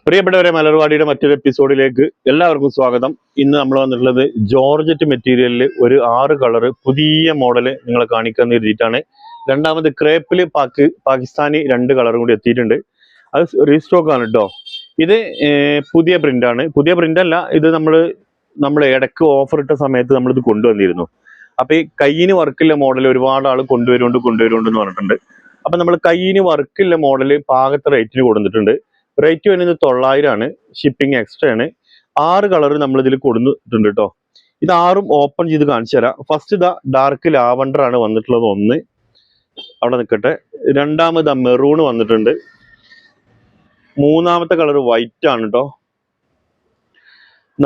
പ്രിയപ്പെട്ടവരെ, മലർവാടിയുടെ മറ്റൊരു എപ്പിസോഡിലേക്ക് എല്ലാവർക്കും സ്വാഗതം. ഇന്ന് നമ്മൾ വന്നിട്ടുള്ളത് ജോർജറ്റ് മെറ്റീരിയലിൽ ഒരു 6 കളറ് പുതിയ മോഡല് നിങ്ങളെ കാണിക്കാൻ എഴുതിയിട്ടാണ്. രണ്ടാമത് ക്രേപ്പില് പാകിസ്ഥാനി 2 കളറും കൂടി എത്തിയിട്ടുണ്ട്. അത് റീസ്റ്റോക്ക് ആണ് കേട്ടോ. ഇത് പുതിയ പ്രിന്റ് ആണ്. പുതിയ പ്രിന്റ് അല്ല, ഇത് നമ്മൾ ഇടയ്ക്ക് ഓഫർ ഇട്ട സമയത്ത് നമ്മളിത് കൊണ്ടുവന്നിരുന്നു. അപ്പൊ ഈ കയ്യിന് വർക്കില്ല മോഡൽ ഒരുപാട് ആൾ കൊണ്ടുവരുന്നുണ്ട് എന്ന് പറഞ്ഞിട്ടുണ്ട്. അപ്പൊ നമ്മൾ കയ്യിന് വർക്കില്ല മോഡല് പാകത്തെ റേറ്റിന് കൊടുത്തിട്ടുണ്ട്. റേറ്റ് വരുന്നത് 900 ആണ്. ഷിപ്പിംഗ് എക്സ്ട്രാ ആണ്. 6 കളർ നമ്മൾ ഇതിൽ കൊടുത്തിട്ടുണ്ട് കേട്ടോ. ഇത് 6ഉം ഓപ്പൺ ചെയ്ത് കാണിച്ചു തരാം. ഫസ്റ്റ് ഇതാ ഡാർക്ക് ലാവണ്ടർ ആണ് വന്നിട്ടുള്ളത്. ഒന്ന് അവിടെ നിൽക്കട്ടെ. രണ്ടാമത് മെറൂൺ വന്നിട്ടുണ്ട്. മൂന്നാമത്തെ കളർ വൈറ്റ് ആണ് കേട്ടോ.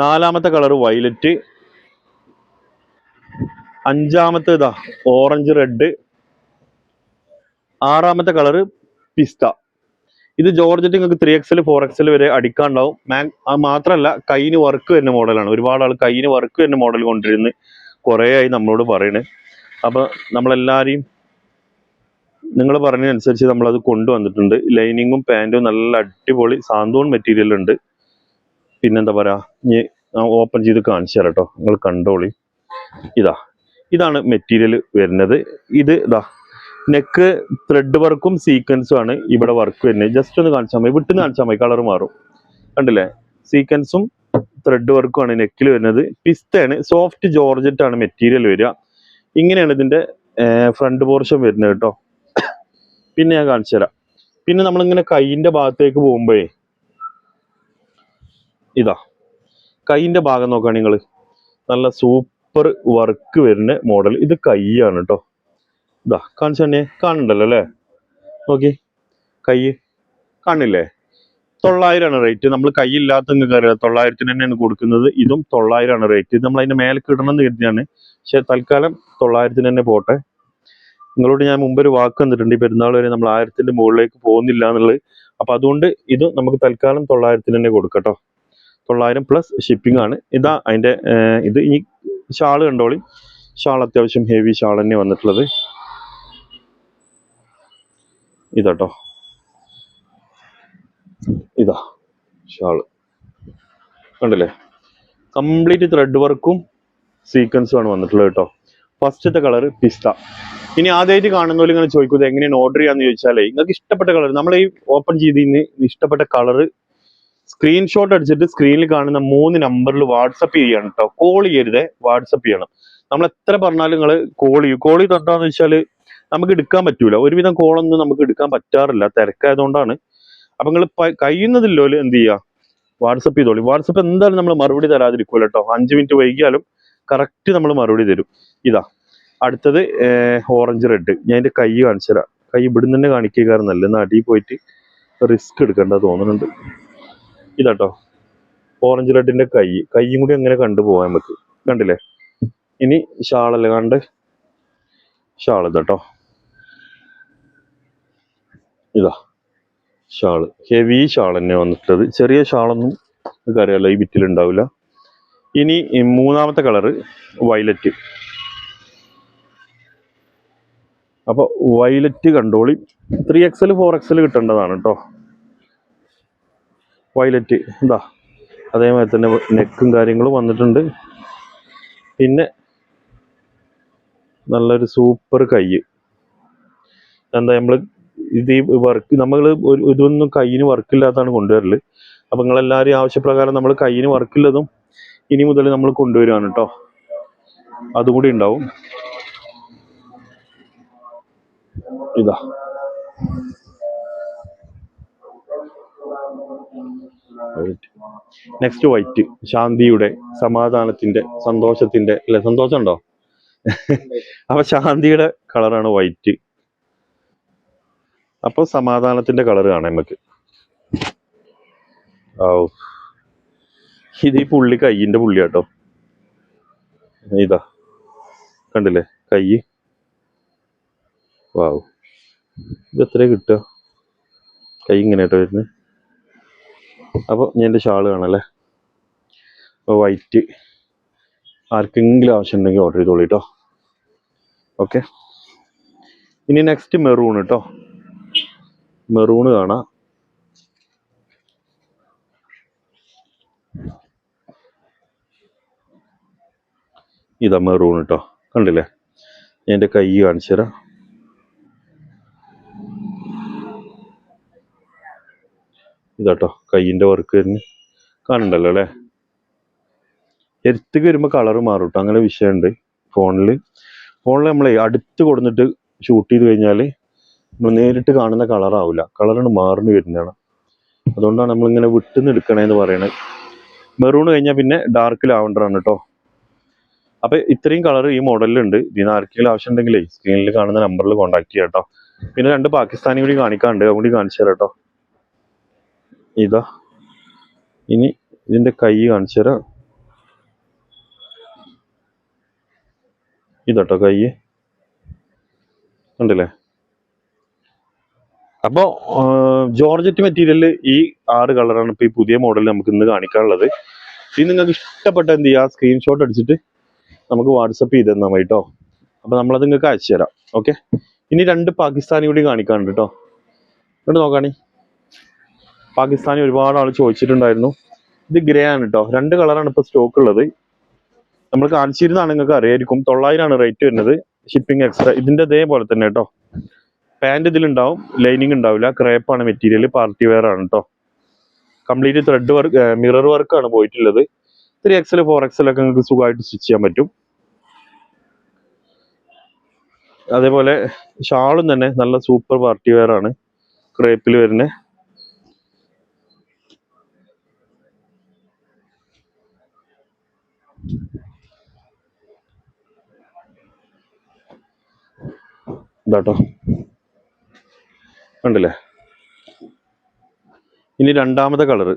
നാലാമത്തെ കളർ വയലറ്റ്. അഞ്ചാമത്തെ ഇതാ ഓറഞ്ച് റെഡ്. ആറാമത്തെ കളർ പിസ്ത. ഇത് ജോർജറ്റ് നിങ്ങൾക്ക് 3XL 4XL വരെ അടിക്കാണ്ടാവും. അത് മാത്രമല്ല കയ്യിന് വർക്ക് വരുന്ന മോഡലാണ്. ഒരുപാട് ആൾ കയ്യിന് വർക്ക് വരുന്ന മോഡൽ കൊണ്ടിരുന്ന് കുറേ ആയി നമ്മളോട് പറയുന്നത്. അപ്പൊ നമ്മളെല്ലാവരെയും നിങ്ങൾ പറഞ്ഞതിനനുസരിച്ച് നമ്മളത് കൊണ്ടുവന്നിട്ടുണ്ട്. ലൈനിങ്ങും പാൻറ്റും നല്ല അടിപൊളി സാന്തോൺ മെറ്റീരിയൽ ഉണ്ട്. പിന്നെന്താ പറയാ, ഓപ്പൺ ചെയ്ത് കാണിച്ചു തരാം കേട്ടോ, നിങ്ങൾ കണ്ടോളി. ഇതാണ് മെറ്റീരിയൽ വരുന്നത്. ഇതാ നെക്ക് ത്രെഡ് വർക്കും സീക്വൻസും ആണ് ഇവിടെ വർക്ക് വരുന്നത്. ജസ്റ്റ് ഒന്ന് കാണിച്ചാൽ മതി, വിട്ടുന്ന് കാണിച്ചാൽ മതി, കളർ മാറും. കണ്ടില്ലേ? സീക്വൻസും ത്രെഡ് വർക്കും ആണ് നെക്കിൽ വരുന്നത്. പിസ്തയാണ്, സോഫ്റ്റ് ജോർജറ്റ് ആണ് മെറ്റീരിയൽ വരിക. ഇങ്ങനെയാണ് ഇതിന്റെ ഫ്രണ്ട് പോർഷൻ വരുന്നത് കേട്ടോ. പിന്നെ ഞാൻ കാണിച്ചു തരാം. പിന്നെ നമ്മളിങ്ങനെ കൈയിന്റെ ഭാഗത്തേക്ക് പോകുമ്പോഴേ കൈയിന്റെ ഭാഗം നോക്കുകയാണ് നിങ്ങൾ, നല്ല സൂപ്പർ വർക്ക് വരുന്ന മോഡൽ. ഇത് കൈയാണ് കേട്ടോ. കാണിച്ചു തന്നെ, കാണുന്നുണ്ടല്ലോ അല്ലേ? നോക്കി, കൈ കാണില്ലേ? 900 ആണ് റേറ്റ്. നമ്മൾ കൈ ഇല്ലാത്ത നിങ്ങൾക്ക് അറിയാം, 900 തന്നെയാണ് കൊടുക്കുന്നത്. ഇതും 900 ആണ് റേറ്റ്. ഇത് നമ്മൾ അതിന്റെ മേലെ ഇടണം എന്ന് കരുതിയാണ്. പക്ഷെ തൽക്കാലം 900 തന്നെ പോട്ടെ. നിങ്ങളോട് ഞാൻ മുമ്പ് ഒരു വാക്ക് തന്നിട്ടുണ്ട്, ഈ പെരുന്നാൾ വരെ നമ്മൾ 1000ന്റെ മുകളിലേക്ക് പോകുന്നില്ല എന്നുള്ളത്. അപ്പൊ അതുകൊണ്ട് ഇത് നമുക്ക് തൽക്കാലം 900 തന്നെ കൊടുക്കട്ടോ. 900 പ്ലസ് ഷിപ്പിംഗ് ആണ്. അതിന്റെ ഇത് ഈ ഷാള് കണ്ടോളി. ഷാൾ അത്യാവശ്യം ഹെവി ഷാൾ തന്നെ വന്നിട്ടുള്ളത്. ഇതാട്ടോ, ഷാള് കണ്ടില്ലേ? കംപ്ലീറ്റ് ത്രെഡ് വർക്കും സീക്വൻസും ആണ് വന്നിട്ടുള്ളത് കേട്ടോ. ഫസ്റ്റത്തെ കളർ പിസ്ത. ഇനി ആദ്യമായിട്ട് കാണുന്നവർ ഇങ്ങനെ ചോദിക്കുന്നത് എങ്ങനെയാണ് ഓർഡർ ചെയ്യാന്ന് ചോദിച്ചാലേ, നിങ്ങൾക്ക് ഇഷ്ടപ്പെട്ട കളർ, നമ്മൾ ഈ ഓപ്പൺ ചെയ്തതിന് ഇഷ്ടപ്പെട്ട കളർ സ്ക്രീൻഷോട്ട് അടിച്ചിട്ട് സ്ക്രീനിൽ കാണുന്ന 3 നമ്പറിൽ വാട്സപ്പ് ചെയ്യണം കേട്ടോ. കോൾ ചെയ്യരുതേ, വാട്സപ്പ് ചെയ്യണം. നമ്മൾ എത്ര പറഞ്ഞാലും നിങ്ങൾ കോൾ ചെയ്യും. കോൾ ചെയ്തെന്താന്ന് വെച്ചാൽ നമുക്ക് എടുക്കാൻ പറ്റൂല. ഒരുവിധം കോളൊന്നും നമുക്ക് എടുക്കാൻ പറ്റാറില്ല, തിരക്കായതുകൊണ്ടാണ്. അപ്പൊ നിങ്ങൾ കഴിയുന്നതില്ലോ എന്ത് ചെയ്യുക, വാട്സപ്പ് ചെയ്തോളി. വാട്സപ്പ് എന്തായാലും നമ്മൾ മറുപടി തരാതിരിക്കൂല കേട്ടോ. 5 മിനിറ്റ് വൈകിയാലും കറക്റ്റ് നമ്മൾ മറുപടി തരും. അടുത്തത് ഓറഞ്ച് റെഡ്. ഞാൻ എൻ്റെ കൈ കാണിച്ചു തരാം. കൈ ഇവിടുന്ന് തന്നെ കാണിക്കാറുന്നല്ല, എന്നാൽ അടിയിൽ പോയിട്ട് റിസ്ക് എടുക്കേണ്ട തോന്നുന്നുണ്ട്. ഇതാട്ടോ ഓറഞ്ച് റെഡിന്റെ കൈയും കൂടി അങ്ങനെ കണ്ടുപോകാൻ നമുക്ക്. കണ്ടില്ലേ? ഇനി ഷാളല്ലേ കണ്ട്, ഷാൾ ഇതാട്ടോ. ഷാള് ഹെവി ഷാൾ തന്നെ വന്നിട്ടുള്ളത്. ചെറിയ ഷാളൊന്നും നിങ്ങൾക്ക് അറിയാലോ, ഈ ബിറ്റിലുണ്ടാവില്ല. ഇനി മൂന്നാമത്തെ കളറ് വയലറ്റ്. അപ്പൊ വയലറ്റ് കണ്ടോളി. 3XL 4XL കിട്ടേണ്ടതാണ് കേട്ടോ. വയലറ്റ് അതേമാതിരി തന്നെ നെക്കും കാര്യങ്ങളും വന്നിട്ടുണ്ട്. പിന്നെ നല്ലൊരു സൂപ്പർ കൈ. നമ്മൾ ഇത് വർക്ക് ഇതൊന്നും കയ്യിന് വർക്കില്ലാത്തതാണ് കൊണ്ടുവരല്. അപ്പൊ നിങ്ങളെല്ലാവരും ആവശ്യപ്രകാരം നമ്മൾ കയ്യിന് വർക്കില്ലതും ഇനി മുതൽ നമ്മൾ കൊണ്ടുവരികയാണ് കേട്ടോ. അതുകൂടി ഉണ്ടാവും. Next white. ശാന്തിയുടെ, സമാധാനത്തിന്റെ, സന്തോഷത്തിന്റെ അല്ലെ? സന്തോഷം ഉണ്ടോ? അപ്പൊ ശാന്തിയുടെ കളറാണ് വൈറ്റ്. അപ്പൊ സമാധാനത്തിന്റെ കളർ കാണാം നമുക്ക്. ഇത് ഈ പുള്ളി കയ്യിന്റെ പുള്ളിയാട്ടോ. കണ്ടില്ലേ കൈ? വാവ്, ഇത് എത്രയാ കിട്ടുക? കൈ ഇങ്ങനെ കേട്ടോ വരുന്നത്. അപ്പൊ ഞാൻ എൻ്റെ ഷാള് കാണല്ലേ. അപ്പോൾ വൈറ്റ് ആർക്കെങ്കിലും ആവശ്യം ഉണ്ടെങ്കിൽ ഓർഡർ ചെയ്തോളൂ കേട്ടോ. ഓക്കെ. ഇനി നെക്സ്റ്റ് മെറൂൺ കേട്ടോ. മെറൂണ് കാണാം. ഇതാ മെറൂൺ കേട്ടോ, കണ്ടില്ലേ? എൻ്റെ കൈ കാണിച്ചു തരാം. ഇതാട്ടോ കൈയിൻ്റെ വർക്ക് തന്നെ കാണണ്ടല്ലോ അല്ലേ? എരുത്തേക്ക് വരുമ്പോൾ കളറ് മാറും കേട്ടോ, അങ്ങനെ വിഷയമുണ്ട്. ഫോണിൽ നമ്മളെ അടുത്ത് കൊടുത്തിട്ട് ഷൂട്ട് ചെയ്ത് കഴിഞ്ഞാൽ നമ്മൾ നേരിട്ട് കാണുന്ന കളറാവില്ല, കളറാണ് മാറിന് വരുന്നതാണ്. അതുകൊണ്ടാണ് നമ്മളിങ്ങനെ വിട്ടുന്ന് എടുക്കണേന്ന് പറയണത്. മെറൂൺ കഴിഞ്ഞാൽ പിന്നെ ഡാർക്ക് ലാവണ്ടറാണ് കേട്ടോ. അപ്പം ഇത്രയും കളർ ഈ മോഡലിലുണ്ട്. ഇതിന് ആർക്കെങ്കിലും ആവശ്യം ഉണ്ടെങ്കിലേ സ്ക്രീനിൽ കാണുന്ന നമ്പറിൽ കോൺടാക്ട് ചെയ്യാം കേട്ടോ. പിന്നെ 2 പാകിസ്ഥാനി കൂടി കാണിക്കാണ്ട്, അതുകൂടി കാണിച്ചു തരാം കേട്ടോ. ഇതാ, ഇനി ഇതിൻ്റെ കൈ കാണിച്ചു തരാം. ഇതാട്ടോ കൈ, കണ്ടില്ലേ? അപ്പോൾ ജോർജറ്റ് മെറ്റീരിയലിൽ ഈ 6 കളറാണ് ഇപ്പോൾ ഈ പുതിയ മോഡലിൽ നമുക്ക് ഇന്ന് കാണിക്കാനുള്ളത്. ഇത് നിങ്ങൾക്ക് ഇഷ്ടപ്പെട്ട എന്ത് ചെയ്യുക, സ്ക്രീൻഷോട്ട് അടിച്ചിട്ട് നമുക്ക് വാട്സപ്പ് ചെയ്ത് തന്നാൽ മതി കേട്ടോ. അപ്പോൾ നമ്മളത് നിങ്ങൾക്ക് അയച്ചു തരാം. ഓക്കെ, ഇനി 2 പാകിസ്ഥാനി കൂടി കാണിക്കാനുണ്ട് കേട്ടോ. ഇങ്ങോട്ട് നോക്കാണി. പാകിസ്ഥാനി ഒരുപാട് ആൾ ചോദിച്ചിട്ടുണ്ടായിരുന്നു. ഇത് ഗ്രേ ആണ് കേട്ടോ. 2 കളറാണ് ഇപ്പോൾ സ്റ്റോക്ക് ഉള്ളത്. നമ്മൾ കാണിച്ചിരുന്നതാണ്, നിങ്ങൾക്ക് അറിയായിരിക്കും. 900 റേറ്റ് വരുന്നത്, ഷിപ്പിംഗ് എക്സ്ട്രാ. ഇതിൻ്റെ ഇതേപോലെ തന്നെ കേട്ടോ. പാൻറ് ഇതിലുണ്ടാവും, ലൈനിങ് ഉണ്ടാവില്ല. ക്രേപ്പാണ് മെറ്റീരിയൽ, പാർട്ടി വെയർ ആണ് കേട്ടോ. കംപ്ലീറ്റ് ത്രെഡ് വർക്ക്, മിറർ വർക്കാണ് പോയിട്ടുള്ളത്. 3XL 4XL ഒക്കെ നിങ്ങൾക്ക് സുഖമായിട്ട് സ്റ്റിച്ച് ചെയ്യാൻ പറ്റും. അതേപോലെ ഷാളും തന്നെ നല്ല സൂപ്പർ പാർട്ടി വെയർ ആണ്, ക്രേപ്പിൽ വരുന്നത്. ഇതാട്ടോ, കണ്ടില്ലേ? ഇനി രണ്ടാമത്തെ കളർ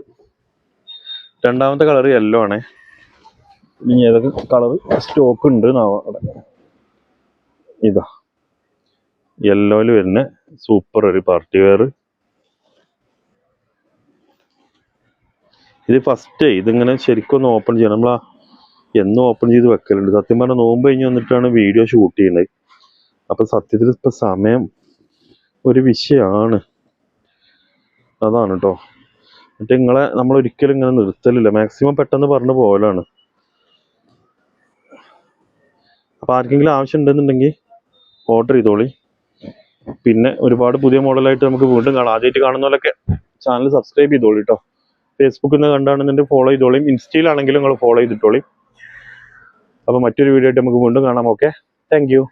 യെല്ലോ ആണ്. ഇനി ഏതൊക്കെ കളർ സ്റ്റോക്ക് ഉണ്ട് അവിടെ? ഇതാ യെല്ലോയിൽ വരുന്ന സൂപ്പർ ഒരു പാർട്ടി വെയർ. ഇത് ഫസ്റ്റ് ഇതിങ്ങനെ ശരിക്കും ഒന്ന് ഓപ്പൺ ചെയ്യണം. നമ്മൾ എന്നും ഓപ്പൺ ചെയ്ത് വെക്കലുണ്ട്. സത്യം പറഞ്ഞാൽ നോമ്പ് കഴിഞ്ഞ് വന്നിട്ടാണ് വീഡിയോ ഷൂട്ട് ചെയ്യുന്നത്. അപ്പം സത്യത്തിൽ ഇപ്പം സമയം ഒരു വിഷയമാണ്, അതാണ് കേട്ടോ. എന്നിട്ട് നിങ്ങളെ നമ്മൾ ഒരിക്കലും ഇങ്ങനെ നിർത്തലില്ല, മാക്സിമം പെട്ടെന്ന് പറഞ്ഞു പോകലാണ്. അപ്പം ആർക്കെങ്കിലും ആവശ്യം ഉണ്ടെന്നുണ്ടെങ്കിൽ ഓർഡർ ചെയ്തോളി. പിന്നെ ഒരുപാട് പുതിയ മോഡലായിട്ട് നമുക്ക് വീണ്ടും കാണാം. ആദ്യമായിട്ട് കാണുന്നവരൊക്കെ ചാനൽ സബ്സ്ക്രൈബ് ചെയ്തോളി കേട്ടോ. ഫേസ്ബുക്കിൽ നിന്ന് കണ്ടാണെന്നുണ്ടെങ്കിൽ ഫോളോ ചെയ്തോളിയും. ഇൻസ്റ്റയിലാണെങ്കിലും നിങ്ങൾ ഫോളോ ചെയ്തിട്ടോളി. അപ്പോൾ മറ്റൊരു വീഡിയോ ആയിട്ട് നമുക്ക് വീണ്ടും കാണാം. Okay, thank you.